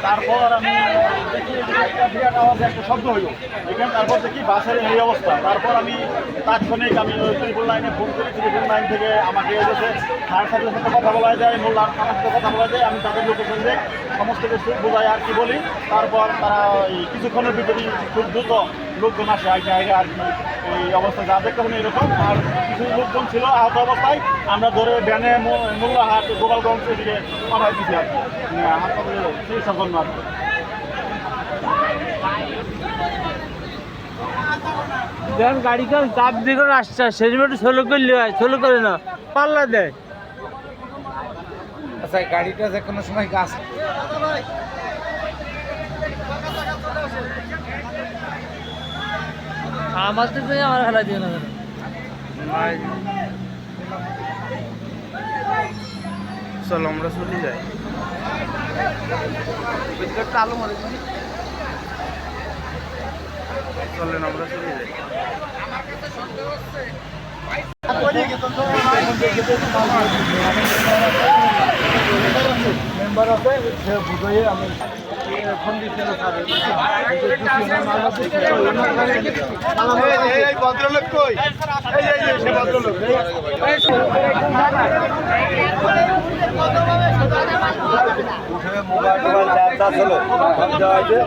তারপর আমি দেখি একটা বিরাট আওয়াজ একটা শব্দ হইল এখানে। তারপর দেখি বাসের এই অবস্থা। তারপর আমি তাৎক্ষণিক আমি ত্রিপুল লাইনে ফোন করি। ত্রিপুল লাইন থেকে আমাকে এসেছে তার সাথে কথা বলা যায়, মোল্লার আমার সাথে কথা বলা যায়। আমি তাদের লোকেশন দেই, সমস্ত কিছু বোঝাই আর কি বলি। তারপর তারা কিছুক্ষণের ভিতরেই খুব দ্রুত লোকজন আসে আগে আগে আর কি। এই অবস্থা যা দেখতে হবে এরকম। আর কিছু লোকজন ছিল আহত অবস্থায়, আমরা ধরে ভ্যানে মোল্লাহাট গোপালগঞ্জ এদিকে পাঠাই দিচ্ছি আর কি, হাসপাতালে চিকিৎসার জন্য আর কি। দেখেন গাড়িকে চাপ দিয়ে আসছে, শেষ মিনিটে সোলো করলে হয়, সোলো করে না পাল্লা দেয়। আচ্ছা গাড়িটা যে কোনো সময় গাছ আমার তো আমার ফেলা দিয়ে না চলো আমরা চলে যাই। চালু মানে চলেন আমরা চলে যাই। মেম্বার আছে সে বুঝাই আমি ফোন দিচ্ছিল ভদ্রলোক কই, সে ভদ্রলোক মোবাইল টোবাইল যা ছিল সব দেওয়া হয়েছে।